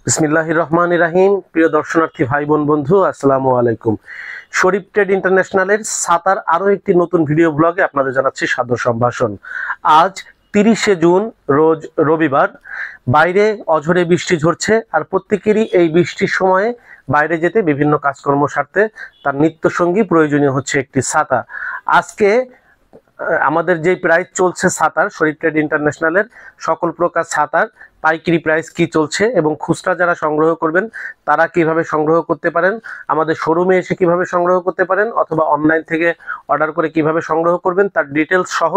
বিসমিল্লাহির রহমানির রহিম। প্রিয় দর্শনার্থী ভাই বোন বন্ধু, আসসালামু আলাইকুম। শরীফ ট্রেড ইন্টারন্যাশনালের সাতার আরো একটি নতুন ভিডিও ব্লগে আপনাদের জানাচ্ছি সাদর সম্ভাষণ। আজ 30শে জুন, রোজ রবিবার। বাইরে অঝরে বৃষ্টি ঝরছে, আর প্রত্যেকেরই এই বৃষ্টির সময়ে বাইরে যেতে বিভিন্ন কাজকর্ম সারতে তার নিত্যসঙ্গী প্রয়োজনীয় হচ্ছে একটি ছাতা। আজকে আমাদের যে প্রাইস চলছে ছাতার, শরীফ ট্রেড ইন্টারন্যাশনালের সকল প্রকার ছাতার পাইকারি প্রাইস কি চলছে এবং খুচরা যারা সংগ্রহ করবেন তারা কিভাবে সংগ্রহ করতে পারেন, আমাদের শোরুমে এসে কিভাবে সংগ্রহ করতে পারেন, অথবা অনলাইন থেকে অর্ডার করে কিভাবে সংগ্রহ করবেন, তার ডিটেলস সহ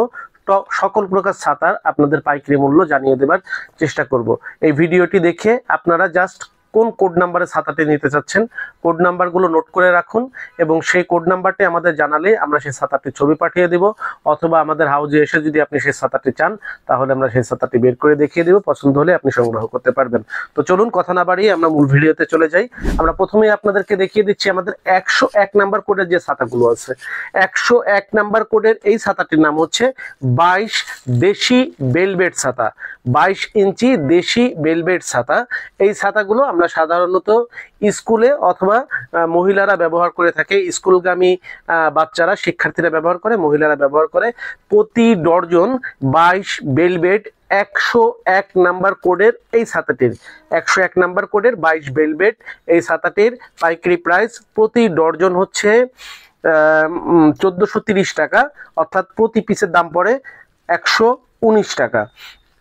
সকল প্রকার ছাতার আপনাদের পাইকারি মূল্য জানিয়ে দেবার চেষ্টা করব। এই ভিডিওটি দেখে আপনারা জাস্ট কোন কোড নাম্বারে ছাতাটি নিতে চাচ্ছেন কোড নাম্বারগুলো নোট করে রাখুন, এবং সেই কোড নাম্বারটি আমাদের জানালে আমরা সেই ছাতাটির ছবি পাঠিয়ে দেব, অথবা আমাদের হাউজে এসে যদি আপনি সেই ছাতাটি চান তাহলে আমরা সেই ছাতাটি বের করে দেখিয়ে দেব, পছন্দ হলে আপনি সংগ্রহ করতে পারবেন। তো চলুন কথা না বাড়িয়ে আমরা মূল ভিডিওতে চলে যাই। আমরা প্রথমেই আপনাদেরকে দেখিয়ে দিচ্ছি আমাদের 101 নাম্বার কোডের যে ছাতাগুলো আছে। 101 নাম্বার কোডের এই ছাতাটির নাম হচ্ছে 22 দেশি বেলভেট ছাতা। 22 ইঞ্চি দেশি বেলভেট ছাতা। এই ছাতাগুলো আমরা সাধারণত স্কুলে অথবা মহিলারা ব্যবহার করে থাকে, স্কুলগামী বাচ্চারা শিক্ষার্থীরা ব্যবহার করে, মহিলারা ব্যবহার করে। প্রতি ডর্জন 22 বেলভেট 101 নাম্বার কোডের এই ছাতাটির 101 নাম্বার কোডের 22 বেলভেট এই ছাতাটির পাইকারি প্রাইস প্রতি ডর্জন হচ্ছে 1430 টাকা, অর্থাৎ প্রতি পিসের দাম পড়ে 119 টাকা।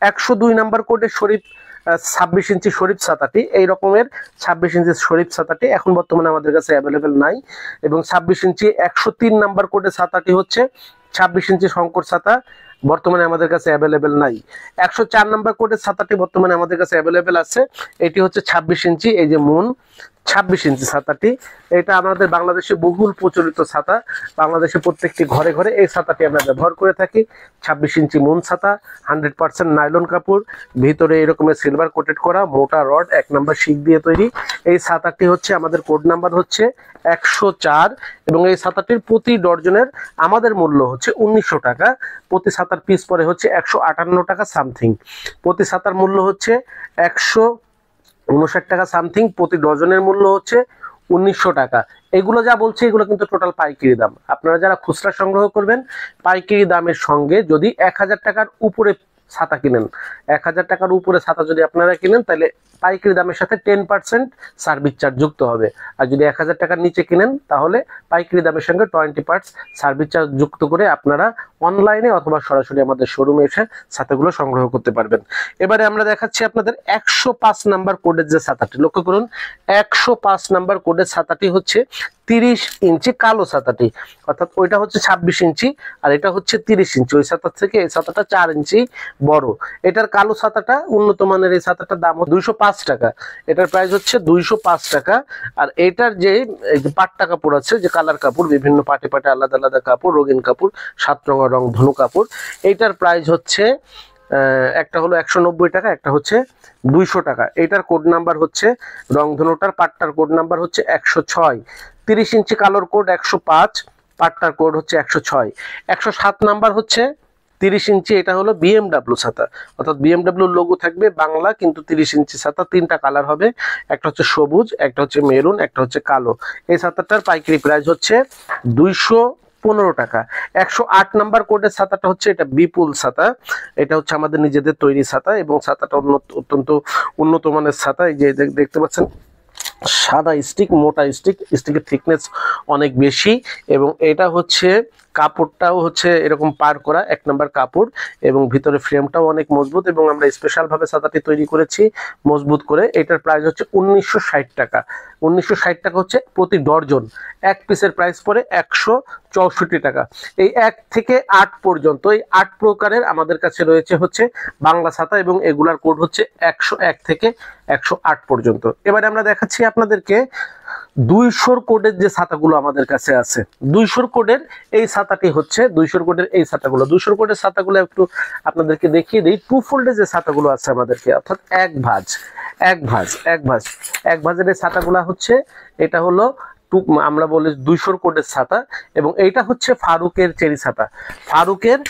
102 নাম্বার কোডের শরীফ 26 ইঞ্চি শরীফ ছাতাটি, এই রকমের 26 ইঞ্চি শরীফ ছাতাটি এখন বর্তমানে আমাদের কাছে অ্যাভেলেবেল নাই, এবং 26 ইঞ্চি 103 নাম্বার কোডের ছাতাটি হচ্ছে 26 ইঞ্চি শঙ্কর ছাতা, বর্তমানে আমাদের কাছে অ্যাভেলেবেল নাই। 104 নাম্বার কোডের ছাতাটি বর্তমানে আমাদের কাছে অ্যাভেলেবেল আছে, এটি হচ্ছে 26 ইঞ্চি, এই যে মুন 26 ইঞ্চি ছাতাটি। এটা আমাদের বাংলাদেশে বহুল প্রচলিত ছাতা, বাংলাদেশে প্রত্যেকটি ঘরে ঘরে এই ছাতাটি আমরা ব্যবহার করে থাকি। 26 ইঞ্চি মুন ছাতা, 100% নাইলন কাপড়, ভিতরে এরকমের সিলভার কোটেড করা মোটা রড 1 নাম্বার শিক দিয়ে তৈরি। এই ছাতাটি হচ্ছে আমাদের কোড নাম্বার হচ্ছে 104, এবং এই ছাতাটির প্রতি ডর্জনের আমাদের মূল্য হচ্ছে 1900 টাকা। প্রতি ছাতার পিস পরে হচ্ছে 158 টাকা সামথিং। প্রতি ছাতার মূল্য হচ্ছে 159 টাকা সামথিং, প্রতি ডজনের মূল্য হচ্ছে 1900 টাকা। এগুলো যা বলছে এগুলো কিন্তু টোটাল পাইকারি দাম। আপনারা যারা খুচরা সংগ্রহ করবেন পাইকারি দামের সঙ্গে যদি 1000 টাকার উপরে ছাতা কিনেন, 1000 টাকার উপরে ছাতা যদি আপনারা কিনেন তাহলে পাইকারি দামের সাথে 10% সার্ভিস চার্জ যুক্ত হবে। আর যদি 1000 টাকার নিচে কিনেন তাহলে পাইকারি দামের সঙ্গে 20% সার্ভিস চার্জ যুক্ত করে আপনারা অনলাইনে অথবা সরাসরি আমাদের শোরুমে এসে ছাতাগুলো সংগ্রহ করতে পারবেন। এবারে আমরা দেখাচ্ছি আপনাদের 105 নাম্বার কোডের যে ছাতাটি, লক্ষ্য করুন 105 নাম্বার কোডের ছাতাটি হচ্ছে 30 ইঞ্চি কালো ছাতাটি, অর্থাৎ ওইটা হচ্ছে 26 ইঞ্চি আর এটা হচ্ছে 30 ইঞ্চি। ওই ছাতা থেকে এই ছাতাটা 4 ইঞ্চি বড়। এটার কালো ছাতাটা উন্নত মানের, এই ছাতাটার দাম 205 টাকা, এটার প্রাইস হচ্ছে 205 টাকা। আর এটার যে পাট্টা কাপড় আছে, যে কালার কাপড়, বিভিন্ন পাটে পাটে আলাদা আলাদা কাপড়, রঙিন কাপড়, 7 রঙের রং ধনু কাপড়, এইটার প্রাইস হচ্ছে একটা হলো 190 টাকা, একটা হচ্ছে 200 টাকা। এটার কোড নাম্বার হচ্ছে রংধনুটার পাট্টার কোড নাম্বার হচ্ছে 106। 30 ইঞ্চি কালোর কোড 105, পাট্টার কোড হচ্ছে 106। 107 নাম্বার হচ্ছে 30 ইঞ্চি, এটা হলো বিএমডব্লিউ ছাতা, অর্থাৎ বিএমডব্লিউ লোগো থাকবে বাংলা, কিন্তু 30 ইঞ্চি ছাতা, 3টা কালার হবে, একটা হচ্ছে সবুজ, একটা হচ্ছে মেরুন, একটা হচ্ছে কালো। এই ছাতাটার পাইকারি প্রাইস হচ্ছে 215 টাকা। 108 নাম্বার কোডের ছাতাটা হচ্ছে এটা বিপুল ছাতা, এটা হচ্ছে আমাদের নিজেদের তৈরি ছাতা, এবং ছাতাটা অত্যন্ত উন্নত মানের ছাতা। এই যে দেখতে পাচ্ছেন সাদা স্টিক, মোটা স্টিক, স্টিকের থিকনেস অনেক বেশি, এবং এটা হচ্ছে কাপড়টাও হচ্ছে এরকম পার করা 1 নাম্বার কাপড়, এবং ভিতরে ফ্রেমটাও অনেক মজবুত, এবং আমরা স্পেশাল ভাবে ছাতাটি তৈরি করেছি মজবুত করে। এটার প্রাইস হচ্ছে 1960 টাকা। 1960 টাকা হচ্ছে প্রতি ডর্জন। এক পিসের প্রাইস পড়ে 164 টাকা। এই 1 থেকে 8 পর্যন্ত, এই 8 প্রকারের আমাদের কাছে রয়েছে হচ্ছে বাংলা ছাতা, এবং এগুলার কোড হচ্ছে 101 থেকে 108 পর্যন্ত। এবারে আমরা দেখাচ্ছি আপনাদেরকে 200 কোডের যে ছাতাগুলো আমাদের কাছে আছে। 200 কোডের এই ছাতাটি হচ্ছে 200 কোডের এই ছাতাগুলো, 200 কোডের ছাতাগুলো একটু আপনাদেরকে দেখিয়ে দিই। 2 ফোল্ডের যে ছাতাগুলো আছে আমাদেরকে, অর্থাৎ এক ভাঁজের এই ছাতাগুলো হচ্ছে, এটা হলো আমরা বলি 200 কোডের ছাতা, এবং এইটা হচ্ছে ফারুকের চেরি ছাতা। ফারুকের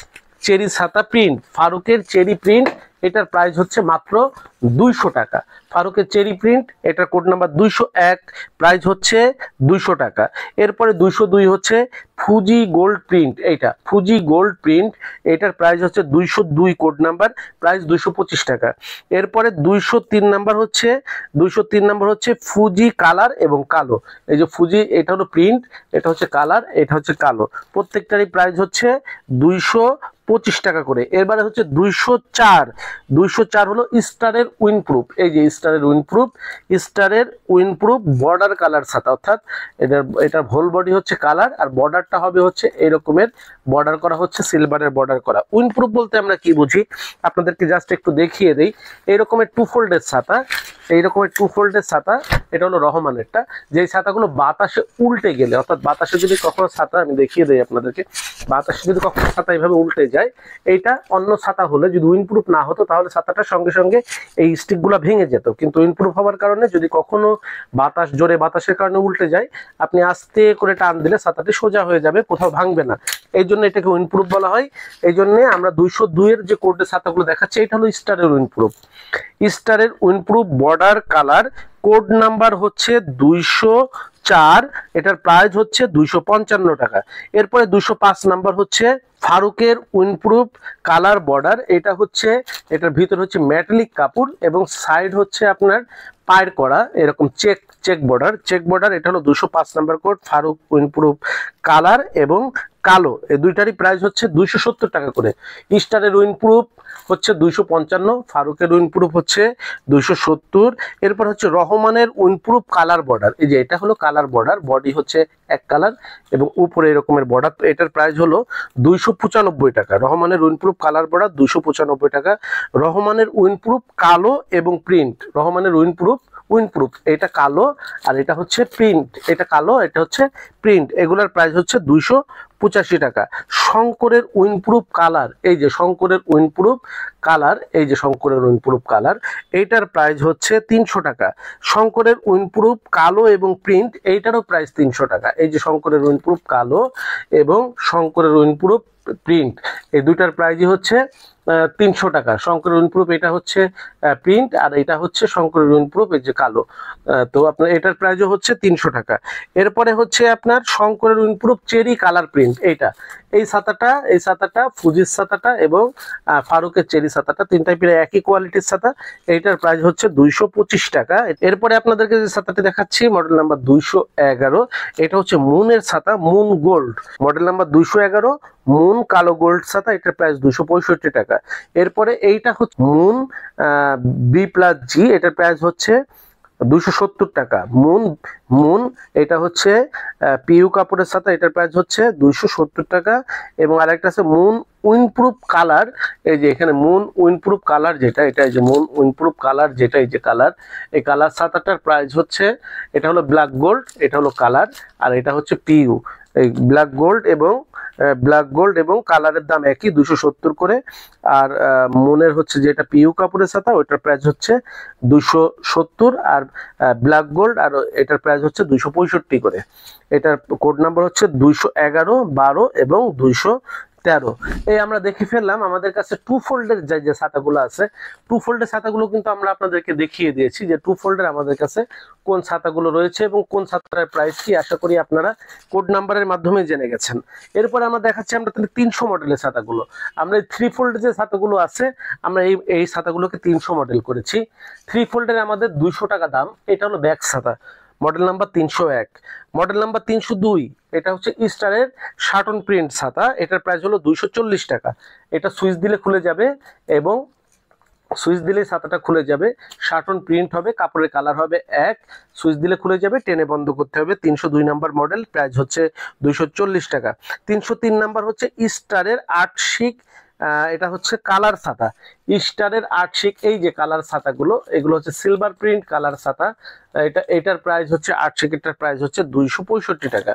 চেরি ছাতা প্রিন্ট, ফারুকের চেরি প্রিন্ট, এটার প্রাইস হচ্ছে মাত্র 200 টাকা। ফারুকের চেরি প্রিন্ট, এটার কোড নাম্বার 201, প্রাইস হচ্ছে 200 টাকা। এরপরে 202 হচ্ছে ফুজি গোল্ড প্রিন্ট, এইটা ফুজি গোল্ড প্রিন্ট, এটার প্রাইস হচ্ছে 202 কোড নাম্বার, প্রাইস 225 টাকা। এরপরে 203 নাম্বার হচ্ছে ফুজি কালার এবং কালো। এই যে ফুজি, এটা হলো প্রিন্ট, এটা হচ্ছে কালার, এটা হচ্ছে কালো, প্রত্যেকটারই প্রাইস হচ্ছে 225 টাকা করে। এরপরে হচ্ছে 204 হলো স্টারের উইন্ডপ্রুফ। এই যে স্টারের উইন্ডপ্রুফ বর্ডার কালার ছাতা, অর্থাৎ এটার হোল বডি হচ্ছে কালার আর বর্ডারটা হবে হচ্ছে এই রকমের বর্ডার করা, হচ্ছে সিলভারের বর্ডার করা। উইন্ডপ্রুফ বলতে আমরা কি বুঝি আপনাদেরকে জাস্ট একটু দেখিয়ে দেই। এই রকমের টু ফোল্ডের ছাতা, এটা হলো রহমানেরটা, যে ছাতাগুলো বাতাসে উল্টে গেলে, অর্থাৎ বাতাসে যদি কখনো ছাতা, আমি দেখিয়ে দেই আপনাদেরকে, বাতাসে যদি কখনো ছাতা এইভাবে উল্টে যায়, এইটা অন্য ছাতা হলে যদি উইন্ডপ্রুফ না হতো তাহলে ছাতাটার সঙ্গে সঙ্গে এই স্টিকগুলো ভেঙে যেত, কিন্তু উইন্ডপ্রুফ হওয়ার কারণে যদি কখনো বাতাসের কারণে উল্টে যায়, আপনি আস্তে করে টান দিলে ছাতাটি সোজা হয়ে যাবে, কোথাও ভাঙবে না। এই জন্য এটাকে উইন্ডপ্রুফ বলা হয়। এই জন্য আমরা 202 এর যে কোডের ছাতাগুলো দেখাচ্ছি, এটা হলো স্টারের windproof border colour, code number হচ্ছে 204, এটার প্রাইস হচ্ছে 255 টাকা। এরপরে 205 নাম্বার হচ্ছে ফারুকের উইন্ডপ্রুফ কালার বর্ডার, এটার ভিতর হচ্ছে মেটালিক কাপড় এবং সাইড হচ্ছে আপনার পায়ের করা এরকম চেক বর্ডার, এটা হলো 205 number code, Faruk windproof colour এবং কালো, এই দুইটারই প্রাইস হচ্ছে 270 টাকা করে। স্টারের উইন্ডপ্রুফ হচ্ছে 255, ফারুকের উইন্ডপ্রুফ হচ্ছে 270। এরপর হচ্ছে রহমানের উইন্ডপ্রুফ কালার বর্ডার, এই যে এটা হলো কালার বর্ডার, বডি হচ্ছে এক কালার এবং উপরে এরকমের বর্ডার, তো এটার প্রাইস হলো 295 টাকা। রহমানের উইন্ডপ্রুফ কালার বর্ডার 295 টাকা। রহমানের উইন্ডপ্রুফ কালো এবং প্রিন্ট, রহমানের উইন্ডপ্রুফ এটা কালো আর এটা হচ্ছে প্রিন্ট, এটা কালো এটা হচ্ছে প্রিন্ট, এগুলার প্রাইস হচ্ছে 285 টাকা। শঙ্করের উইন্ডপ্রুফ কালার, এই যে শঙ্করের উইন্ডপ্রুফ কালার, এইটার প্রাইস হচ্ছে 300 টাকা। শঙ্করের উইন্ডপ্রুফ কালো এবং প্রিন্ট, এইটারও প্রাইস 300 টাকা। এই যে শঙ্করের উইন্ডপ্রুফ কালো এবং শঙ্করের উইন্ডপ্রুফ প্রিন্ট, এই দুইটার প্রাইসই হচ্ছে 300 টাকা। শঙ্করের উইন্ডপ্রুফ এটা হচ্ছে প্রিন্ট আর এটা হচ্ছে শঙ্করের উইন্ডপ্রুফ এই যে কালো, তো আপনার এটার প্রাইসও হচ্ছে 300 টাকা। এরপরে হচ্ছে আপনার শঙ্করের উইন্ডপ্রুফ চেরি কালার প্রিন্ট, এই ছাতাটা ফুজির ছাতাটা এবং ফারুকের চেরি ছাতাটা, তিনটাই প্রায় একই কোয়ালিটির ছাতা, এইটার প্রাইস হচ্ছে 225 টাকা। এরপরে আপনাদেরকে যে ছাতাটি দেখাচ্ছি মডেল নাম্বার 211, এটা হচ্ছে মুনের ছাতা, moon gold, model number 211 moon কালো গোল্ড ছাতা, এটার প্রাইস 265 টাকা। এরপরে এইটা হচ্ছে মুন B+G, এটার প্রাইস হচ্ছে 270 টাকা। মুন এটা হচ্ছে পিইউ কাপড়ের সাথে, এটার প্রাইস হচ্ছে 270 টাকা। এবং আরেকটা আছে মুন উইন্ডপ্রুফ কালার, এই যে এখানে মুন উইন্ডপ্রুফ কালার যেটা, এটা এই যে মুন উইন্ডপ্রুফ কালার যেটা, এই যে কালার, এই কালার ছাতাটার প্রাইস হচ্ছে, এটা হলো ব্ল্যাক গোল্ড, এটা হলো কালার আর এটা হচ্ছে পিইউ। এই ব্ল্যাক গোল্ড এবং কালারের দাম একই, 270 করে। আর মুনের হচ্ছে যেটা পিইউ কাপড়ের ছাতা, ওইটার প্রাইস হচ্ছে 270, আর ব্ল্যাক গোল্ড আর এটার প্রাইস হচ্ছে 265 করে। এটার কোড নাম্বার হচ্ছে 211, 12 এবং 213। এই আমরা দেখে ফেললাম আমাদের কাছে টু ফোল্ডের যে ছাতাগুলো আছে, টু ফোল্ডের ছাতাগুলো কিন্তু আমরা আপনাদেরকে দেখিয়ে দিয়েছি যে টু ফোল্ডের আমাদের কাছে কোন ছাতাগুলো রয়েছে এবং কোন ছাতার প্রাইস কি, আশা করি আপনারা কোড নাম্বারের মাধ্যমে জেনে গেছেন। এরপরে আমরা দেখাচ্ছি আমরা তাহলে 300 মডেলের ছাতাগুলো। আমরা এই থ্রি ফোল্ডের যে ছাতাগুলো আছে, আমরা এই ছাতাগুলোকে 300 মডেল করেছি। থ্রি ফোল্ডের আমাদের 200 টাকা দাম, এটা হলো ব্যাক ছাতা, মডেল নাম্বার 301। মডেল নাম্বার 302, এটা হচ্ছে স্টারের শার্টন প্রিন্ট ছাতা, এটার প্রাইস হলো 240 টাকা। এটা সুইচ দিলে খুলে যাবে এবং সুইচ দিলে ছাতাটা খুলে যাবে, শার্টন প্রিন্ট হবে, কাপড়ের কালার হবে এক, সুইচ দিলে খুলে যাবে, টেনে বন্ধ করতে হবে। 302 নাম্বার মডেল, প্রাইস হচ্ছে 240 টাকা। 303 নাম্বার হচ্ছে স্টারের আর্টশিক, এটা হচ্ছে কালার ছাতা, স্টারের আর্টশিক, এই যে কালার ছাতাগুলো, এগুলো হচ্ছে সিলভার প্রিন্ট কালার ছাতা, এটার প্রাইস হচ্ছে আর্টশিক, এটার প্রাইস হচ্ছে 265 টাকা।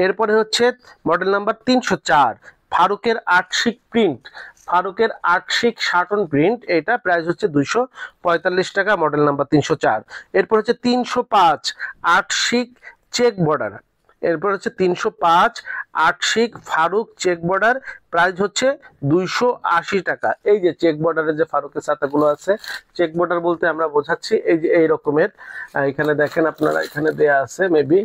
এরপরে হচ্ছে মডেল নাম্বার 304 ফারুকের আর্টশিক প্রিন্ট, ফারুকের আর্টশিক শার্টন প্রিন্ট, এটা প্রাইস হচ্ছে 245 টাকা, মডেল নাম্বার 304। এরপর হচ্ছে 305 আর্টশিক চেক বর্ডার, এরপর হচ্ছে 305 আটশিক ফারুক চেক বর্ডার, প্রাইস হচ্ছে 280 টাকা। এই যে চেক বর্ডারের যে ফারুকের ছাতাগুলো আছে, চেক বর্ডার বলতে আমরা বোঝাচ্ছি এই যে এই রকমের, এখানে দেখেন আপনারা, এখানে দেয়া আছে মেবি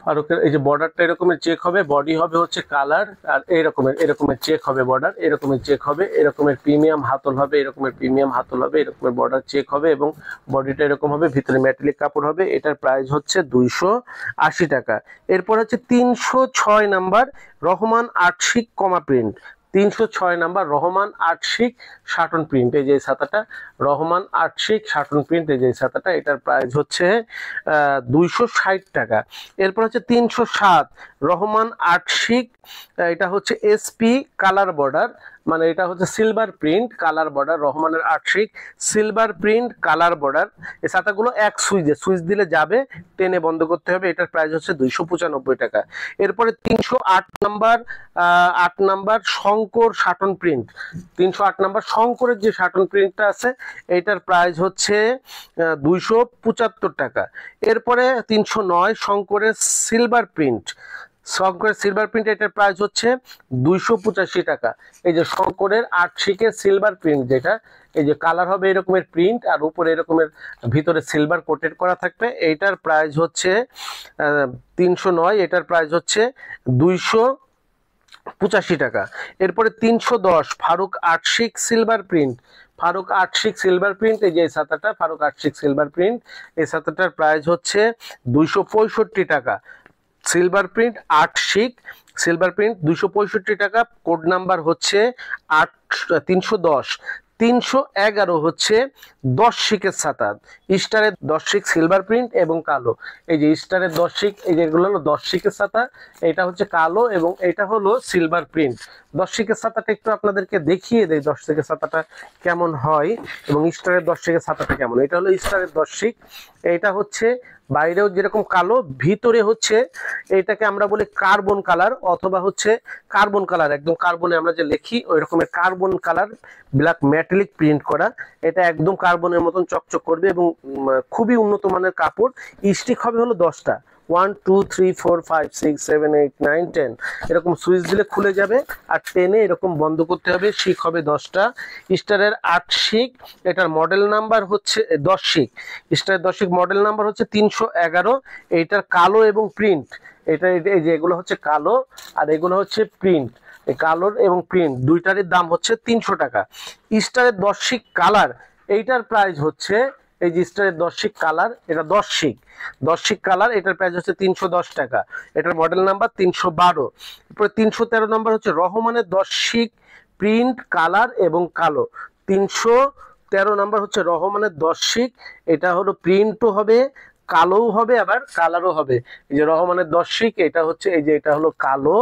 ফারুকের এই যে বর্ডারটা এরকমের চেক হবে, বডি হবে হচ্ছে কালার, আর এরকমের চেক হবে বর্ডার, এরকমের চেক হবে, এরকমের প্রিমিয়াম হাতল হবে, এরকমের প্রিমিয়াম হাতল হবে, এরকমের বর্ডার চেক হবে এবং বডিটা এরকম হবে, ভিতরে মেটালিক কাপড় হবে। এটার প্রাইস হচ্ছে 280 টাকা। এরপর হচ্ছে 306 নাম্বার রহমান আটশিক কমা প্রিন্ট, 306 নাম্বার রহমান আটশিক শাটন প্রিন্ট, এই যে ছাতাটা রহমান আটশিক শাটন প্রিন্ট, এই যে ছাতাটা, এটার প্রাইস হচ্ছে 260 টাকা। এরপর হচ্ছে 307 রহমান আটশিক, এটা হচ্ছে এসপি কালার বর্ডার, মানে এটা হচ্ছে সিলভার প্রিন্ট কালার বর্ডার, রহমানের আটশিক সিলভার প্রিন্ট কালার বর্ডার। এই ছাতাগুলো এক সুইচ দিলে যাবে, টেনে বন্ধ করতে হবে। এটার প্রাইস হচ্ছে 295 টাকা। এরপরে 308 number 8 number Shankar Sutton print, 308 number শঙ্করের যে শাটন প্রিন্টটা আছে এটার প্রাইস হচ্ছে 275 টাকা। এরপরে 309 শঙ্করের সিলভার প্রিন্ট, শঙ্করের সিলভার প্রিন্ট, এটার প্রাইস হচ্ছে 285 টাকা। এই যে শঙ্করের আটশিকের সিলভার প্রিন্ট, যেটা এই যে কালার হবে এরকমের প্রিন্ট আর উপরে এরকমের ভিতরে সিলভার কোটেড করা থাকবে, এইটার প্রাইস হচ্ছে 309, এটার প্রাইস হচ্ছে 285 টাকা। এরপরে 310 ফারুক আটশিক সিলভার প্রিন্ট, ফারুক আটশিক সিলভার প্রিন্ট, এই যে ছাতাটা ফারুক আটশিক সিলভার প্রিন্ট, এই ছাতাটার প্রাইস হচ্ছে 265 টাকা। সিলভার প্রিন্ট আটশিক সিলভার প্রিন্ট 265 টাকা। কোড নাম্বার হচ্ছে 310। 311 হচ্ছে 10 শিকের ছাতা, স্টারের 10 শিক সিলভার প্রিন্ট এবং কালো, এই যে স্টারের 10 শিক, এই যেগুলো হলো 10 শিকের ছাতা, এটা হচ্ছে কালো এবং এটা হলো সিলভার প্রিন্ট। 10 শিকের ছাতাটা একটু আপনাদেরকে দেখিয়ে দেই 10 শিকের ছাতাটা কেমন হয় এবং স্টারের 10 শিকের ছাতাটা কেমন। এটা হলো স্টারের 10 শিক, এটা হচ্ছে বাইরেও যেরকম কালো, ভিতরে হচ্ছে এটাকে আমরা বলি কার্বন কালার অথবা হচ্ছে কার্বন কালার, একদম কার্বনে আমরা যে লিখি ওই রকমের carbon colour black metallic print করা, এটা একদম কার্বনের মতন চকচক করবে এবং খুবই উন্নত মানের কাপড়। স্টিক হবে হলো 10টা, 1 2 3 4 5 6 7 8 9 10, এরকম সুইচ দিলে খুলে যাবে আর টেনে এরকম বন্ধ করতে হবে। শিক হবে 10টা। স্টারের 8 শিক, এটার মডেল নাম্বার হচ্ছে 10 শিক, স্টারের 10 শিক মডেল নাম্বার হচ্ছে 311। এইটার কালো এবং প্রিন্ট, এটা এই যে এগুলো হচ্ছে কালো আর এগুলো হচ্ছে প্রিন্ট, এই কালোর এবং প্রিন্ট দুইটারই দাম হচ্ছে 300 টাকা। স্টারের 10 শিক কালার, এইটার প্রাইস হচ্ছে, এই যে স্টারের 10 শিক কালার, এটা 10 শিক কালার, এটার প্রাইস হচ্ছে 310 টাকা। এটার মডেল নাম্বার 312। এরপরে 313 নাম্বার হচ্ছে রহমানের 10 শিক প্রিন্ট কালার এবং কালো, 313 নাম্বার হচ্ছে রহমানের 10 শিক, এটা হলো প্রিন্টও হবে, কালোও হবে, আবার কালারও হবে। এই যে রহমানের 10 শিক, এটা হচ্ছে এই যে এটা হলো কালো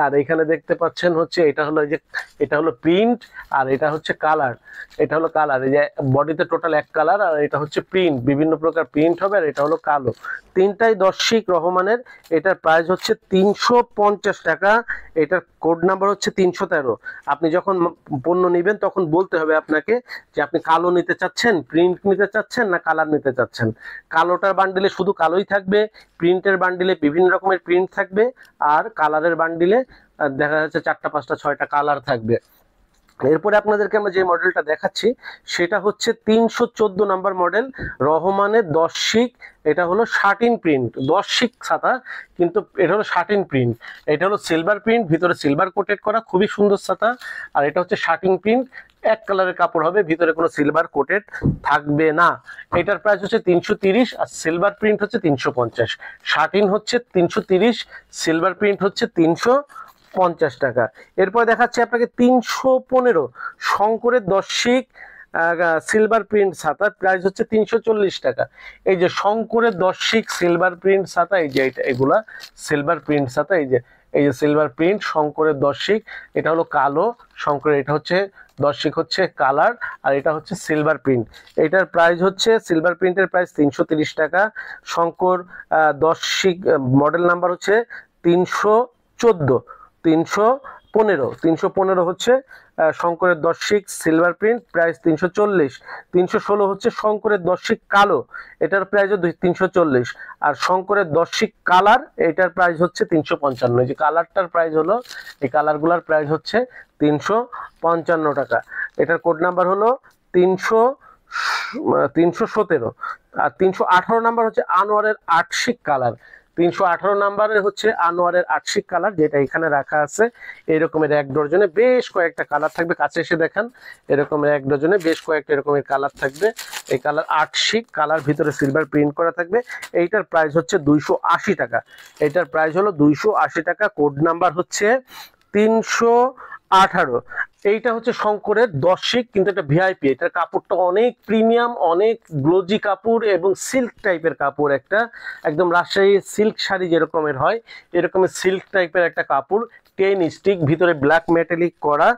আর এখানে দেখতে পাচ্ছেন হচ্ছে এটা হলো এই যে এটা হলো প্রিন্ট আর এটা হচ্ছে কালার, এটা হলো কালার, এই যে বডিতে টোটাল এক কালার আর এটা হচ্ছে প্রিন্ট, বিভিন্ন প্রকার প্রিন্ট হবে আর এটা হলো কালো। তিনটাই 10 শিক রহমানের, এটার প্রাইস হচ্ছে 350 টাকা। এটার কোড নাম্বার হচ্ছে 313। আপনি যখন পণ্য নেবেন তখন বলতে হবে আপনাকে যে আপনি কালো নিতে চাচ্ছেন, প্রিন্ট নিতে চাচ্ছেন না কালার নিতে চাচ্ছেন। কালোটার বান্ডিলে শুধু কালোই থাকবে, প্রিন্টের বান্ডিলে বিভিন্ন রকমের প্রিন্ট থাকবে আর কালারের বান্ডিলে দেখা যাচ্ছে 4টা 5টা 6টা কালার থাকবে। এরপরে আপনাদেরকে আমরা যে মডেলটা দেখাচ্ছি সেটা হচ্ছে 314 নাম্বার মডেল রহমানের 10 শিক, এটা হলো শাটিন প্রিন্ট, 10 শিক ছাতা কিন্তু এটা হলো শাটিন প্রিন্ট, এটা হলো সিলভার প্রিন্ট, ভিতরে সিলভার কোটেড করা, খুবই সুন্দর ছাতা। আর এটা হচ্ছে শাটিন প্রিন্ট, এক কালারের কাপড় হবে, ভিতরে কোনো সিলভার কোটেড থাকবে না। এটার প্রাইস হচ্ছে 330 আর সিলভার প্রিন্ট হচ্ছে 350। শাটিন হচ্ছে 330, সিলভার প্রিন্ট হচ্ছে 350 টাকা। এরপর দেখাচ্ছি আপনাকে 315 শঙ্করের 10 শিক সিলভার প্রিন্ট ছাতার প্রাইস হচ্ছে 340 টাকা। এই যে শঙ্করের 10 শিক সিলভার প্রিন্ট ছাতা, এই যে এগুলা সিলভার প্রিন্ট ছাতা, এই যে সিলভার প্রিন্ট শঙ্করের 10 শিক, এটা হলো কালো শঙ্করের, এটা হচ্ছে 10 শিক হচ্ছে কালার আর এটা হচ্ছে সিলভার প্রিন্ট। এটার প্রাইস হচ্ছে সিলভার প্রিন্টের প্রাইস 330 টাকা। শঙ্কর 10 শিক মডেল নাম্বার হচ্ছে 314, 315 হচ্ছে শঙ্করের 10 শিক সিলভার প্রিন্ট প্রাইস 340। 316 হচ্ছে শঙ্করের 10 শিক কালো, এটার প্রাইসও 340। আর শঙ্করের 10 শিক কালার, এটার প্রাইস হচ্ছে 355। যে কালারটার প্রাইস হলো, এই কালারগুলোর প্রাইস হচ্ছে 355 টাকা। এটার কোড নাম্বার হলো 317। আর 318 নাম্বার হচ্ছে আনোয়ারের 8 শিক কালার। 318 নাম্বারের হচ্ছে আনোয়ারের 8 শিক কালার, যেটা এখানে রাখা আছে। এরকমের 1 ডজনে বেশ কয়েকটা কালার থাকবে, কাছে এসে দেখান। এরকমের 1 ডজনে বেশ কয়েকটা এরকমের কালার থাকবে। এই কালার 8 শিক কালার, ভিতরে সিলভার প্রিন্ট করা থাকবে। এইটার প্রাইস হচ্ছে 280 টাকা। এইটার প্রাইস হলো 280 টাকা। কোড নাম্বার হচ্ছে 318। এইটা হচ্ছে শঙ্করের 10 শিক, কিন্তু এটা ভিআইপি। এটার কাপড়টা অনেক প্রিমিয়াম, অনেক গ্লোজি কাপড় এবং সিল্ক টাইপের কাপড়, একটা একদম রাজশাহী সিল্ক শাড়ি যেরকমের হয় এরকমের সিল্ক টাইপের একটা কাপড়। 10 স্টিক, ভিতরে ব্ল্যাক মেটালিক করা।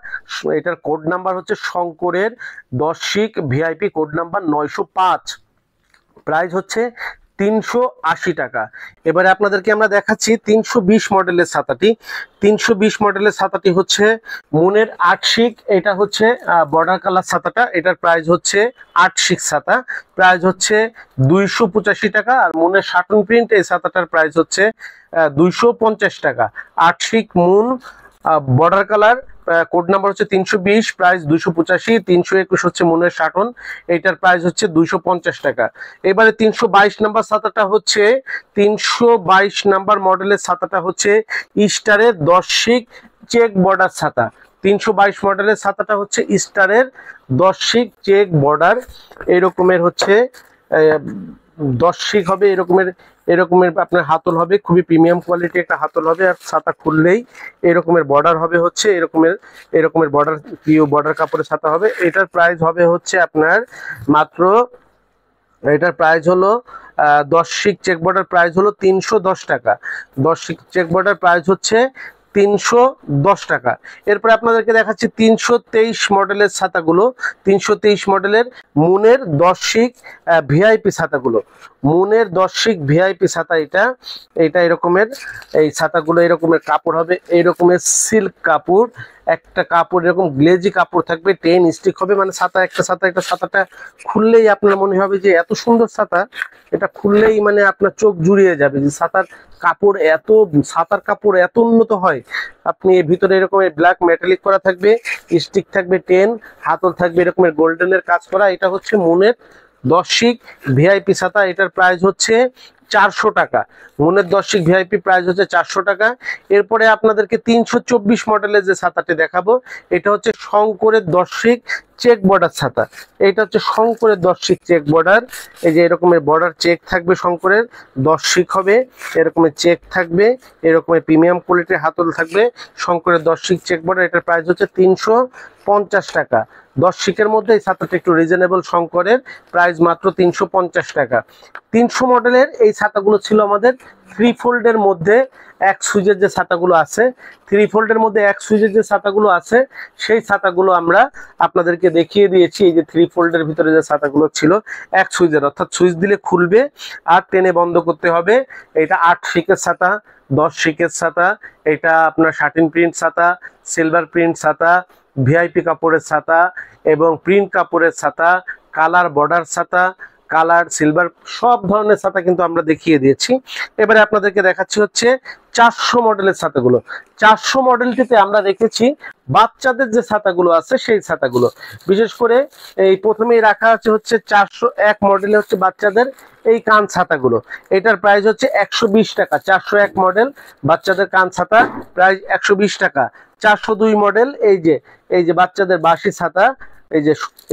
এটার কোড নাম্বার হচ্ছে শঙ্করের 10 শিক ভিআইপি, কোড নাম্বার 905। প্রাইস হচ্ছে 380 টাকা। এবারে আপনাদেরকে আমরা দেখাচ্ছি 320 মডেলের ছাতাটি। 320 মডেলের ছাতাটি হচ্ছে মুনের 8 শিক। এটা হচ্ছে বর্ডার কালার ছাতাটা। এটার প্রাইস হচ্ছে 8 শিক ছাতা, প্রাইস হচ্ছে 285 টাকা। আর মুনের শাটন প্রিন্ট এই ছাতাটার প্রাইস হচ্ছে 250 টাকা। 8 শিক moon border colour, code number হচ্ছে 320, প্রাইস 285। 321 হচ্ছে মুনের শাটন, এইটার প্রাইস হচ্ছে 250 টাকা। এবারে 322 নাম্বার ছাতাটা হচ্ছে 322 নাম্বার মডেলের ছাতাটা হচ্ছে স্টারের 10 শিক চেক বর্ডার ছাতা। 322 মডেলের ছাতাটা হচ্ছে স্টারের 10 শিক চেক বর্ডার। এরকমের হচ্ছে 10 শিক হবে, এরকমের আপনার হাতল হবে, খুবই প্রিমিয়াম কোয়ালিটি একটা হাতল হবে। আর ছাতা খুললেই এরকমের বর্ডার হবে, হচ্ছে এরকমের বর্ডার, প্রিয় বর্ডার কাপড়ের ছাতা হবে। এটার প্রাইস হবে হচ্ছে আপনার মাত্র, এটার প্রাইস হলো 10 শিক চেক বর্ডার প্রাইস হলো 310 টাকা। 10 শিক চেক বর্ডার প্রাইস হচ্ছে 310 টাকা। এরপরে আপনাদেরকে দেখাচ্ছি 323 মডেলের ছাতাগুলো। 323 মডেলের মুনের 10 শিক ভিআইপি ছাতাগুলো। মুনের 10 শিক ভিআইপি ছাতা, এটা এরকমের, এই ছাতাগুলো এরকমের কাপড় হবে, এইরকমের সিল্ক কাপড়, একটা কাপড় এরকম গ্লেজি কাপড় থাকবে, 10 স্টিক হবে। মানে ছাতাটা খুললেই আপনার মনে হবে যে এত সুন্দর ছাতা, এটা খুললেই মানে আপনার চোখ জুড়িয়ে যাবে যে ছাতার কাপড় এত উন্নত হয়। আপনি এর ভিতরে এরকম ব্ল্যাক মেটালিক করা থাকবে, স্টিক থাকবে 10, হাতল থাকবে এরকমের গোল্ডেনের কাজ করা। এটা হচ্ছে মুনের 10 শিক ভিআইপি ছাতা। এটার প্রাইস হচ্ছে 400 টাকা। মুনের 10 শিক ভিআইপি প্রাইস হচ্ছে 400 টাকা। এরপরে আপনাদেরকে 324 মডেলের যে ছাতাটি দেখাবো, এটা হচ্ছে শঙ্করের 10 শিক চেক বর্ডার ছাতা। এটা হচ্ছে শঙ্করের 10 শিক চেক বর্ডার। এই যে এরকমের বর্ডার চেক থাকবে, শঙ্করের 10 শিক হবে, এরকমের চেক থাকবে, এরকমের প্রিমিয়াম কোয়ালিটির হাতল থাকবে, শঙ্করের 10 শিক চেক বর্ডার। এটার প্রাইস হচ্ছে 350 টাকা। 10 শিকের মধ্যে এই ছাতাটা একটু রিজনেবল, শঙ্করের প্রাইস মাত্র 350 টাকা। 300 মডেলের এই ছাতাগুলো ছিল আমাদের 3 ফোল্ডের মধ্যে এক সুইজের যে ছাতাগুলো আছে, 3 ফোল্ডের মধ্যে এক সুইজের যে ছাতাগুলো আছে, সেই ছাতাগুলো আমরা আপনাদেরকে দেখিয়ে দিয়েছি। এই যে 3 ফোল্ডের ভিতরে যে ছাতাগুলো ছিল এক সুইজের, অর্থাৎ সুইচ দিলে খুলবে আর টেনে বন্ধ করতে হবে। এটা 8 শিকের ছাতা, 10 শিকের ছাতা, এটা আপনার শাটিন প্রিন্ট ছাতা, সিলভার প্রিন্ট ছাতা, ভিআইপি কাপড়ের ছাতা এবং প্রিন্ট কাপড়ের ছাতা, কালার বর্ডার ছাতা, কালার সিলভার, সব ধরনের ছাতা কিন্তু আমরা দেখিয়ে দিয়েছি। এবারে আপনাদেরকে দেখাচ্ছি হচ্ছে 400 মডেলের ছাতাগুলো। 400 মডেলটিতে আমরা রেখেছি বাচ্চাদের যে ছাতাগুলো আছে সেই ছাতাগুলো। বিশেষ করে এই প্রথমেই রাখা আছে হচ্ছে 401 মডেলে হচ্ছে বাচ্চাদের এই কান ছাতাগুলো। এটার প্রাইস হচ্ছে 120 টাকা। 401 মডেল বাচ্চাদের কান ছাতা প্রাইস 120 টাকা। 402 মডেল এই যে বাচ্চাদের বাঁশি ছাতা, এই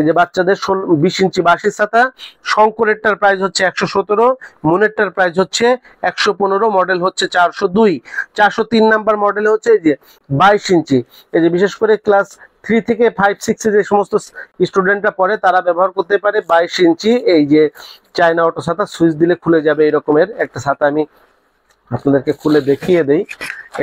যে বাচ্চাদের 20 ইঞ্চি বাঁশি ছাতা, শঙ্করেরটার প্রাইস হচ্ছে 117, মুনেরটার প্রাইস হচ্ছে 115, মডেল হচ্ছে 402। 403 নাম্বার মডেলে হচ্ছে এই যে 22 ইঞ্চি, এই যে বিশেষ করে ক্লাস 3 থেকে 5, 6 যে সমস্ত স্টুডেন্টরা পড়ে তারা ব্যবহার করতে পারে 22 ইঞ্চি এই যে চায়না অটো ছাতা। সুইচ দিলে খুলে যাবে এরকমের একটা ছাতা, আমি আপনাদেরকে খুলে দেখিয়ে দেই।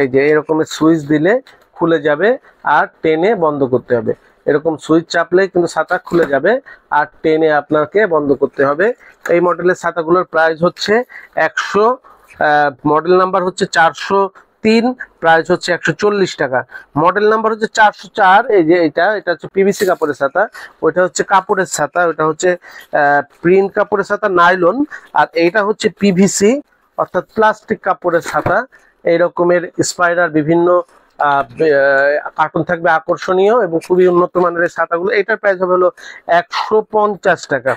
এই যে এরকমের সুইচ দিলে খুলে যাবে আর টেনে বন্ধ করতে হবে। এরকম সুইচ চাপলে কিন্তু ছাতা খুলে যাবে আর টেনে আপনাকে বন্ধ করতে হবে। এই মডেলের ছাতাগুলোর প্রাইস হচ্ছে 100, মডেল নাম্বার হচ্ছে 3 প্রাইস হচ্ছে 140 টাকা। মডেল নাম্বার হচ্ছে 404। এই যে এটা হচ্ছে পিভিসি কাপড়ের ছাতা, ওইটা হচ্ছে কাপড়ের ছাতা, ওইটা হচ্ছে প্রিন্ট কাপড়ের ছাতা নাইলন, আর এইটা হচ্ছে পিভিসি অর্থাৎ প্লাস্টিক কাপড়ের ছাতা। এই রকমের স্পাইরার বিভিন্ন কার্টুন থাকবে আকর্ষণীয় এবং খুবই উন্নত মানের ছাতাগুলো। এটার প্রাইস হবে হলো 150 টাকা।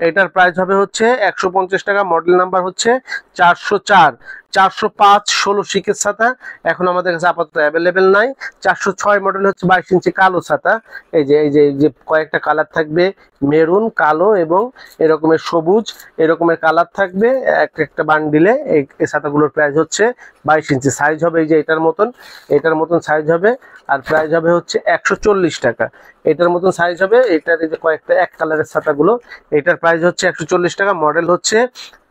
এটার প্রাইস হবে হচ্ছে 150 টাকা। মডেল নাম্বার হচ্ছে 404। 405 16 শিকের ছাতা এখন আমাদের কাছে আপাতত অ্যাভেলেবেল নাই। 406 মডেল হচ্ছে 22 ইঞ্চি কালো ছাতা। এই যে কয়েকটা কালার থাকবে, মেরুন, কালো এবং এরকমের সবুজ, এরকমের কালার থাকবে একটা বান্ডিলে। এই ছাতাগুলোর প্রাইস হচ্ছে 22 ইঞ্চি সাইজ হবে, এই যে এটার মতন সাইজ হবে, আর প্রাইস হবে হচ্ছে 140 টাকা। এটার মতন সাইজ হবে, এটার এই যে কয়েকটা এক কালারের ছাতাগুলো, এটার প্রাইস হচ্ছে 140 টাকা। মডেল হচ্ছে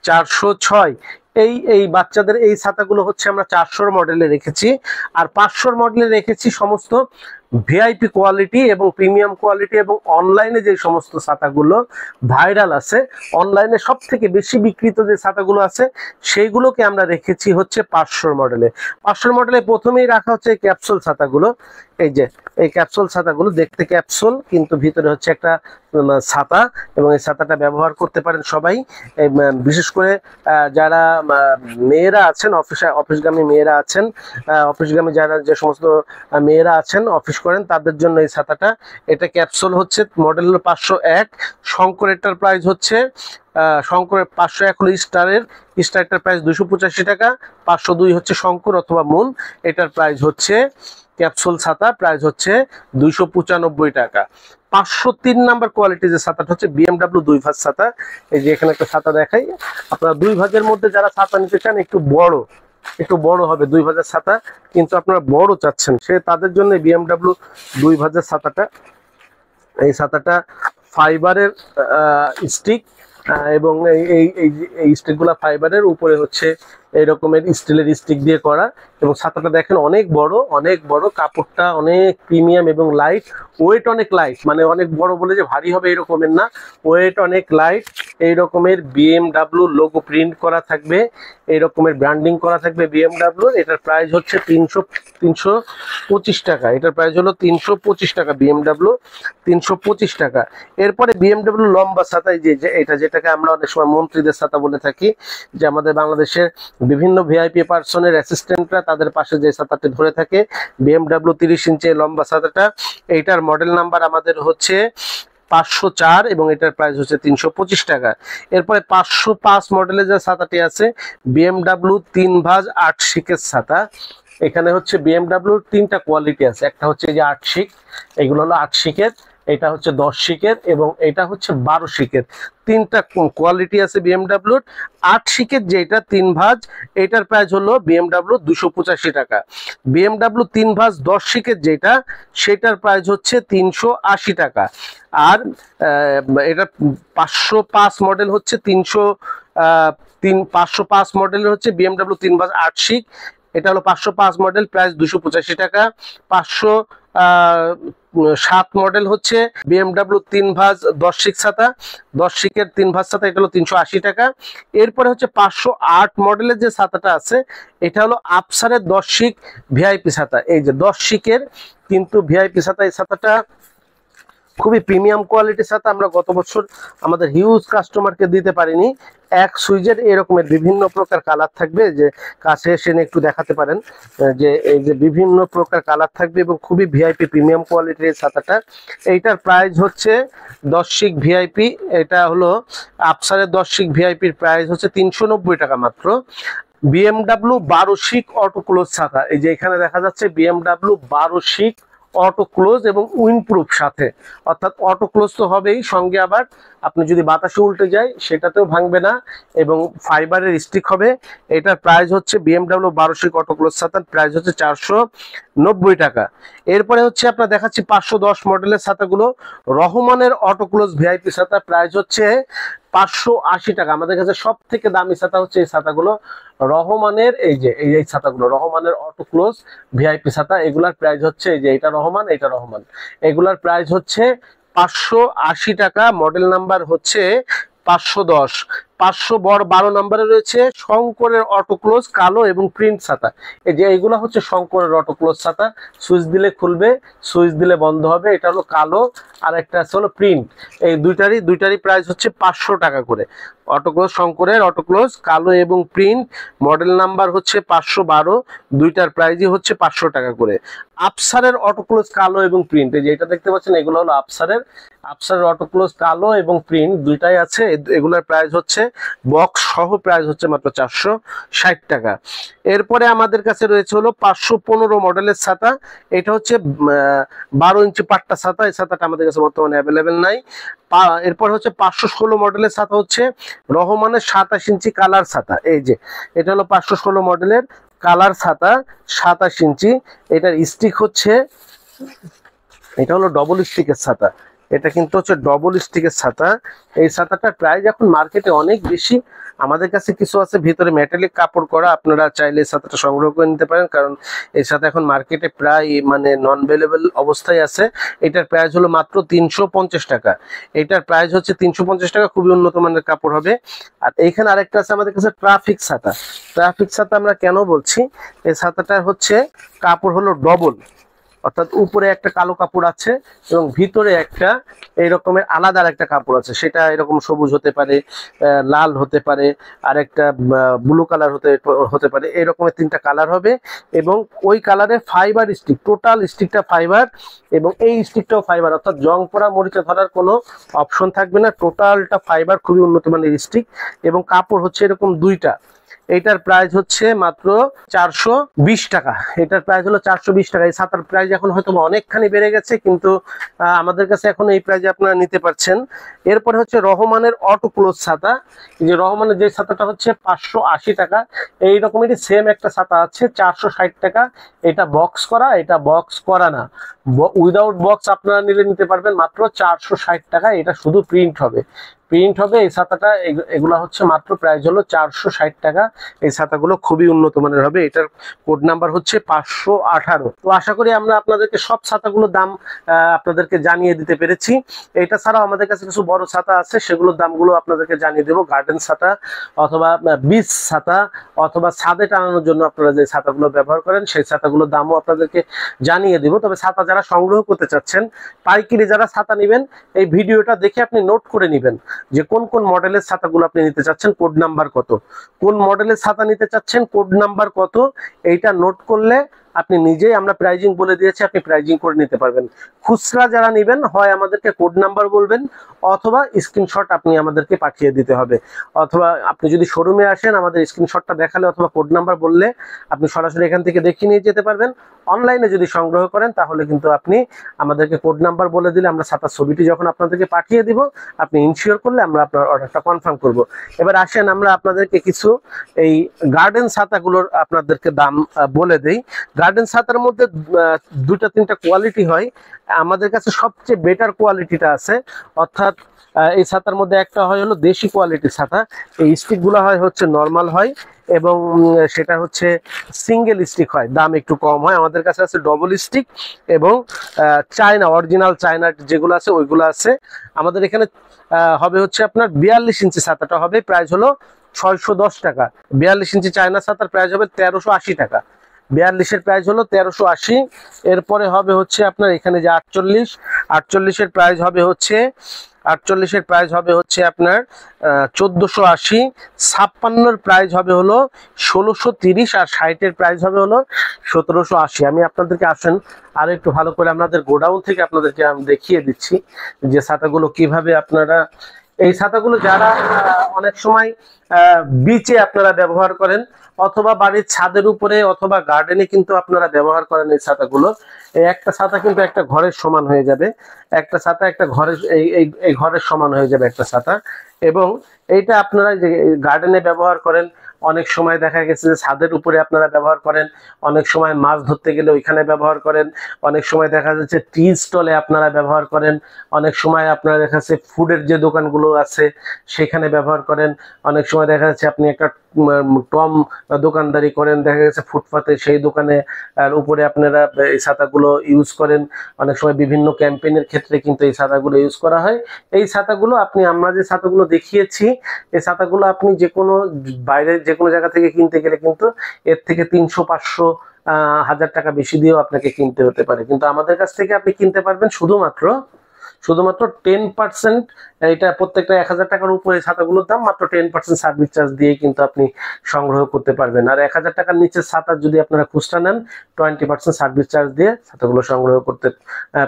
406। এই বাচ্চাদের এই ছাতাগুলো হচ্ছে আমরা 400 মডেলে রেখেছি, আর 500 মডেলে রেখেছি সমস্ত ভিআইপি কোয়ালিটি এবং প্রিমিয়াম কোয়ালিটি, এবং অনলাইনে যে সমস্ত ছাতাগুলো ভাইরাল আছে, অনলাইনে সব থেকে বেশি বিক্রিত যে ছাতাগুলো আছে সেইগুলোকে আমরা রেখেছি হচ্ছে 500 মডেলে। 500 মডেলে প্রথমেই রাখা হচ্ছে ক্যাপসুল ছাতাগুলো। এই যে এই ক্যাপসুল ছাতাগুলো দেখতে ক্যাপসুল, কিন্তু ভিতরে হচ্ছে একটা ছাতা, এবং এই ছাতাটা ব্যবহার করতে পারেন সবাই, বিশেষ করে যারা মেয়েরা আছেন, অফিসগামী মেয়েরা আছেন, অফিসগামী যারা যে সমস্ত মেয়েরা আছেন অফিস করেন তাদের জন্য এই ছাতাটা। এটা ক্যাপসুল হচ্ছে, মডেল হলো 501। শঙ্কর এটার প্রাইস হচ্ছে শঙ্করের 501 হলো স্টারটার প্রাইস 285 টাকা। 502 হচ্ছে শঙ্কর অথবা মুন, এটার প্রাইস হচ্ছে ক্যাপসুল ছাতা প্রাইস হচ্ছে 295 টাকা। 503 নাম্বার কোয়ালিটি যে ছাতাটা হচ্ছে বিএমডব্লিউ 2 ভাঁজ ছাতা। এই যে এখানে একটা ছাতা দেখাই, আপনারা 2 ভাঁজের মধ্যে যারা ছাতা নিতে চান, একটু বড় হবে 2 ভাঁজের ছাতা, কিন্তু আপনারা বড় চাচ্ছেন তাদের জন্য বিএমডব্লিউ 2 ভাঁজের ছাতাটা। এই ছাতাটা ফাইবারের স্টিক, এবং এই স্টিকগুলা ফাইবারের, উপরে হচ্ছে এই রকমের স্টিলের স্টিক দিয়ে করা, এবং ছাতাটা দেখেন অনেক বড়, কাপড়টা অনেক প্রিমিয়াম এবং লাইট, ওয়েট অনেক লাইট, মানে অনেক বড় বলে যে ভারী হবে এরকমের না, ওয়েট অনেক লাইট। এই রকমের বিএমডব্লিউ লোগো প্রিন্ট করা থাকবে, এই রকমের ব্র্যান্ডিং করা থাকবে বিএমডব্লিউ। এটার প্রাইস হচ্ছে 325 টাকা। এটার প্রাইস হলো 325 টাকা, বিএমডব্লিউ 325 টাকা। এরপরে বিএমডব্লিউ লম্বা ছাতা, যেটাকে আমরা অনেক সময় মন্ত্রীদের ছাতা বলে থাকি, যে আমাদের বাংলাদেশের বিভিন্ন ভিআইপি পার্সনের অ্যাসিস্ট্যান্টরা তাদের পাশে যে ছাতাটি ধরে থাকে, বিএমডব্লিউ 30 ইঞ্চি লম্বা ছাতাটা। এইটার মডেল নাম্বার আমাদের হচ্ছে 504 এবং এটার প্রাইস হচ্ছে 325 টাকা। এরপরে 505 মডেলের যে ছাতাটি আছে বিএমডব্লিউ 3 ভাঁজ 8 শিকের ছাতা। এখানে হচ্ছে বিএমডব্লিউর 3টা কোয়ালিটি আছে, একটা হচ্ছে এই যে 8 শিক, এগুলো হলো 8 শিকের, এটা হচ্ছে 10 শিকের এবং এটা হচ্ছে 12 শিকের। 3টা কোয়ালিটি আছে বিএমডব্লিউর। 8 শিকের যেটা 3 ভাঁজ, এটার প্রাইস হলো বিএমডব্লিউ 285 টাকা। বিএমডব্লিউ 3 ভাঁজ 10 শিকের যেটা, সেটার প্রাইস হচ্ছে 380 টাকা। আর এটা 505 মডেল হচ্ছে 505 মডেলের হচ্ছে বিএমডব্লিউ 3 ভাঁজ 8 শিক, এটা হলো 505 মডেল, প্রাইস 285 টাকা। 507 মডেল হচ্ছে বিএমডব্লিউ 3 ভাঁজ 10 শিক ছাতা, 10 শিকের 3 ভাঁজ ছাতা, এটা হলো 380 টাকা। এরপরে হচ্ছে 508 মডেলের যে ছাতাটা আছে, এটা হলো আফসারের 10 শিক ভিআইপি ছাতা। এই যে 10 শিকের কিন্তু ভিআইপি ছাতা, এই ছাতাটা খুবই প্রিমিয়াম কোয়ালিটির ছাতা। আমরা গত বছর আমাদের হিউজ কাস্টমারকে দিতে পারিনি। এক সুইজের এরকমের বিভিন্ন প্রকার কালার থাকবে, যে কাছে এসে একটু দেখাতে পারেন, যে এই যে বিভিন্ন প্রকার কালার থাকবে এবং খুবই ভিআইপি প্রিমিয়াম কোয়ালিটির এই ছাতাটা। এইটার প্রাইস হচ্ছে 10 শিক ভিআইপি, এটা হলো আফসারের 10 শিক ভিআইপির প্রাইস হচ্ছে 390 টাকা মাত্র। বিএমডব্লিউ 12 শিক অটো ক্লোজ ছাতা, এই যে এখানে দেখা যাচ্ছে বিএমডব্লিউ 12 শিক অটো ক্লোজ এবং উইন্ডপ্রুফ সাথে, অর্থাৎ অটো ক্লোজ তো হবেই, সঙ্গে আবার আপনি যদি বাতাসে উল্টে যায় সেটাতেও ভাঙবে না এবং ফাইবারের স্টিক হবে। এটার প্রাইস হচ্ছে বিএমডব্লিউ 12 শিক অটো ক্লোজ ছাতার প্রাইস হচ্ছে 490 টাকা। এরপরে হচ্ছে আপনার দেখাচ্ছি 510 মডেলের ছাতাগুলো, রহমানের অটো ক্লোজ ভিআইপি ছাতা, প্রাইস হচ্ছে 580 টাকা। আমাদের কাছে সব থেকে দামি ছাতা হচ্ছে এই ছাতাগুলো, রহমানের। এই যে এই ছাতাগুলো রহমানের অটো ক্লোজ ভিআইপি ছাতা, এগুলার প্রাইস হচ্ছে এই যে এটা রহমান, এটা রহমান, এগুলার প্রাইস হচ্ছে 580 টাকা। মডেল নাম্বার হচ্ছে 510। 500 বড় 12 নম্বরে রয়েছে শঙ্করের অটোক্লোজ কালো এবং প্রিন্ট ছাতা। এই যে এইগুলা হচ্ছে শঙ্করের অটোক্লোজ ছাতা, সুইচ দিলে খুলবে, সুইচ দিলে বন্ধ হবে। এটা হলো কালো, আর একটা আছে হলো প্রিন্ট। এই দুইটারই প্রাইস হচ্ছে 500 টাকা করে। অটোক্লোজ শঙ্করের অটোক্লোজ কালো এবং প্রিন্ট, মডেল নাম্বার হচ্ছে 512, দুইটার প্রাইসই হচ্ছে 500 টাকা করে। আফসারের অটোক্লোজ কালো এবং প্রিন্ট, এই যে এটা দেখতে পাচ্ছেন এগুলো হলো আফসারের অটোক্লোজ কালো এবং প্রিন্ট দুইটাই আছে। এগুলোর প্রাইস হচ্ছে বক্স সহ প্রাইস হচ্ছে মাত্র 460 টাকা। এরপরে আমাদের কাছে রয়েছে হলো 515 মডেলের ছাতা। এটা হচ্ছে 12 ইঞ্চি পাট্টা ছাতা। এই ছাতাটা আমাদের কাছে বর্তমানে অ্যাভেলেবেল নাই। এরপর হচ্ছে 516 মডেলের ছাতা হচ্ছে রহমানের 27 ইঞ্চি কালার ছাতা। এই যে এটা হলো 516 মডেলের কালার ছাতা, 27 ইঞ্চি। এটার স্টিক হচ্ছে, এটা হলো ডবল স্টিকের ছাতা। এটা কিন্তু হচ্ছে ডবল স্টিকের ছাতা। এই ছাতাটার প্রাইস এখন মার্কেটে অনেক বেশি। আমাদের কাছে কিছু আছে ভিতরে মেটালিক কাপড় করা, আপনারা চাইলে এই ছাতাটা সংগ্রহ করে নিতে পারেন, কারণ এই ছাতা এখন মার্কেটে প্রায় মানে নন অ্যাভেলেবল অবস্থায় আছে। এটার প্রাইস হলো মাত্র 350 টাকা। এটার প্রাইস হচ্ছে 350 টাকা, খুবই উন্নত মানের কাপড় হবে। আর এইখানে আরেকটা আছে আমাদের কাছে ট্রাফিক ছাতা। ট্রাফিক ছাতা আমরা কেন বলছি, এই ছাতাটার হচ্ছে কাপড় হলো ডবল, অর্থাৎ উপরে একটা কালো কাপড় আছে এবং ভিতরে একটা এই রকমের আলাদা একটা কাপড় আছে। সেটা এরকম সবুজ হতে পারে, লাল হতে পারে, আর একটা ব্লু কালার হতে পারে। এই রকমের 3টা কালার হবে এবং ওই কালারে ফাইবার স্টিক, টোটাল স্টিকটা ফাইবার এবং এই স্টিকটাও ফাইবার, অর্থাৎ জং পড়া মরিচা ধরার কোনো অপশন থাকবে না। টোটালটা ফাইবার, খুবই উন্নত মানের স্টিক এবং কাপড় হচ্ছে এরকম দুইটা। এটার প্রাইস হচ্ছে মাত্র 420 টাকা। এটার প্রাইস হলো 420 টাকা। এই ছাতার প্রাইস এখন হয়তো অনেকখানি বেড়ে গেছে, কিন্তু আমাদের কাছে এখন এই প্রাইসে আপনারা নিতে পারছেন। এরপরে হচ্ছে রহমানের অটোক্লোজ ছাতা। এই যে রহমানের যে ছাতাটা হচ্ছে 580 টাকা। এই রকমেরই সেম একটা ছাতা আছে 460 টাকা। এটা বক্স করা, এটা বক্স করা না, উইদাউট বক্স আপনারা নিতে পারবেন মাত্র 460 টাকা। এটা শুধু প্রিন্ট হবে, এই ছাতাটা। এগুলা হচ্ছে মাত্র প্রাইস হলো 460 টাকা। এই ছাতাগুলো খুবই উন্নত মানের হবে। এটার কোড নাম্বার হচ্ছে 518। তো আশা করি আমরা আপনাদেরকে সব ছাতাগুলোর দাম আপনাদেরকে জানিয়ে দিতে পেরেছি। এটা ছাড়াও আমাদের কাছে কিছু বড় ছাতা আছে, সেগুলোর দামগুলো আপনাদেরকে জানিয়ে দেবো। গার্ডেন ছাতা অথবা বিচ ছাতা অথবা ছাদে টানানোর জন্য আপনারা যে ছাতাগুলো ব্যবহার করেন, সেই ছাতাগুলোর দামও আপনাদেরকে জানিয়ে দেবো। তবে ছাতা যারা সংগ্রহ করতে চাচ্ছেন, পাইকারি যারা ছাতা নেবেন, এই ভিডিওটা দেখে আপনি নোট করে নেবেন যে কোন কোন মডেলের ছাতাগুলো আপনি নিতে চাচ্ছেন, কোড নাম্বার কত, কোন মডেলের ছাতা নিতে চাচ্ছেন, কোড নাম্বার কত, এইটা নোট করলে আপনি নিজেই, আমরা প্রাইজিং বলে দিয়েছি, আপনি প্রাইজিং করে নিতে পারবেন। খুচরা যারা নেবেন, হয় আমাদেরকে কোড নাম্বার বলবেন অথবা স্ক্রিনশট আপনি আমাদেরকে পাঠিয়ে দিতে হবে, অথবা আপনি যদি শোরুমে আসেন আমাদের স্ক্রিনশটটা দেখালে অথবা কোড নাম্বার বললে আপনি সরাসরি এখান থেকে দেখিয়ে নিয়ে যেতে পারবেন। অনলাইনে যদি সংগ্রহ করেন তাহলে কিন্তু আপনি আমাদেরকে কোড নাম্বার বলে দিলে আমরা ছাতার ছবিটি যখন আপনাদেরকে পাঠিয়ে দিব, আপনি ইনশিওর করলে আমরা আপনার অর্ডারটা কনফার্ম করব। এবার আসেন আমরা আপনাদেরকে কিছু এই গার্ডেন ছাতাগুলোর আপনাদেরকে দাম বলে দেই। গার্ডেন ছাতার মধ্যে 2-3টা কোয়ালিটি হয়। আমাদের কাছে সবচেয়ে বেটার কোয়ালিটিটা আছে, অর্থাৎ এই ছাতার মধ্যে একটা হয় হলো দেশি কোয়ালিটির ছাতা। এই স্টিকগুলো হয় হচ্ছে নরমাল হয় এবং সেটা হচ্ছে সিঙ্গেল স্টিক হয়, দাম একটু কম হয়। আমাদের কাছে আছে ডবল স্টিক এবং চায়না, অরিজিনাল চায়না যেগুলো আছে ওইগুলো আছে। আমাদের এখানে হবে হচ্ছে আপনার 42 ইঞ্চি ছাতাটা হবে, প্রাইস হলো 610 টাকা। 42 ইঞ্চি চায়না ছাতার প্রাইস হবে 1380 টাকা। 42-এর প্রাইস হলো 1380। এরপরে হবে হচ্ছে আপনার এখানে যে 48-এর প্রাইস হবে হচ্ছে 48-এর প্রাইস হবে হচ্ছে আপনার 1480। 56-এর প্রাইস হবে হলো 1630 আর 60-এর প্রাইস হবে হলো 1780। আমি আপনাদেরকে আসেন আর একটু ভালো করে আপনাদের গোডাউন থেকে আপনাদেরকে আমি দেখিয়ে দিচ্ছি যে ছাতাগুলো কিভাবে আপনারা, এই ছাতাগুলো যারা অনেক সময় বিচে আপনারা ব্যবহার করেন অথবা বাড়ির ছাদের উপরে অথবা গার্ডেনে কিন্তু আপনারা ব্যবহার করেন এই ছাতাগুলো। এই একটা ছাতা কিন্তু একটা ঘরের সমান হয়ে যাবে, একটা ছাতা একটা ঘরের এই ঘরের সমান হয়ে যাবে একটা ছাতা। এবং এইটা আপনারা যে গার্ডেনে ব্যবহার করেন, অনেক সময় দেখা গেছে যে ছাদের উপরে আপনারা ব্যবহার করেন, অনেক সময় মাছ ধরতে গেলে ওইখানে ব্যবহার করেন, অনেক সময় দেখা যাচ্ছে টি স্টলে আপনারা ব্যবহার করেন, অনেক সময় আপনারা দেখা যাচ্ছে ফুডের যে দোকানগুলো আছে সেখানে ব্যবহার করেন, অনেক সময় সময় দেখা যাচ্ছে আপনি একটা টম দোকানদারি করেন, দেখা গেছে ফুটপাতে, সেই দোকানে উপরে আপনারা এই ছাতাগুলো ইউজ করেন। অনেক সময় বিভিন্ন ক্যাম্পেইনের ক্ষেত্রে কিন্তু এই ছাতাগুলো ইউজ করা হয়। এই ছাতাগুলো আমরা যে ছাতাগুলো দেখিয়েছি, এই ছাতাগুলো আপনি যে কোনো বাইরের যে কোনো জায়গা থেকে কিনতে গেলে কিন্তু এর থেকে 300, 500, 1000 টাকা বেশি দিয়েও আপনাকে কিনতে হতে পারে। কিন্তু আমাদের কাছ থেকে আপনি কিনতে পারবেন শুধুমাত্র 10%। এটা প্রত্যেকটা 1000 টাকার উপরে ছাতাগুলোর দাম মাত্র 10% সার্ভিস চার্জ দিয়ে কিন্তু আপনি সংগ্রহ করতে পারবেন। আর 1000 টাকার নিচে ছাতা যদি আপনারা খুচরা নেন, 20% সার্ভিস চার্জ দিয়ে ছাতাগুলো সংগ্রহ করতে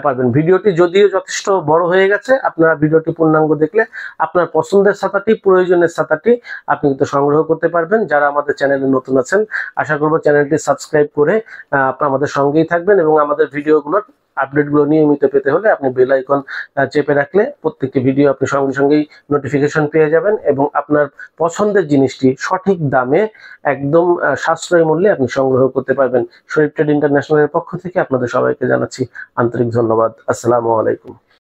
পারবেন। ভিডিওটি যদিও যথেষ্ট বড় হয়ে গেছে, আপনারা ভিডিওটি পূর্ণাঙ্গ দেখলে আপনার পছন্দের ছাতাটি, প্রয়োজনের ছাতাটি আপনি কিন্তু সংগ্রহ করতে পারবেন। যারা আমাদের চ্যানেলে নতুন আছেন, আশা করব চ্যানেলটি সাবস্ক্রাইব করে আপনারা আমাদের সঙ্গেই থাকবেন এবং আমাদের ভিডিওগুলোর আপডেটগুলো নিয়মিত পেতে হলে আপনি বেল আইকন চেপে রাখলে প্রত্যেকটি ভিডিও আপনি সঙ্গে সঙ্গেই নোটিফিকেশন পেয়ে যাবেন এবং আপনার পছন্দের জিনিসটি সঠিক দামে একদম সাশ্রয়ী মূল্যে আপনি সংগ্রহ করতে পারবেন। শরীফ ট্রেড ইন্টারন্যাশনালের পক্ষ থেকে আপনাদের সবাইকে জানাচ্ছি আন্তরিক ধন্যবাদ। আসসালামু আলাইকুম।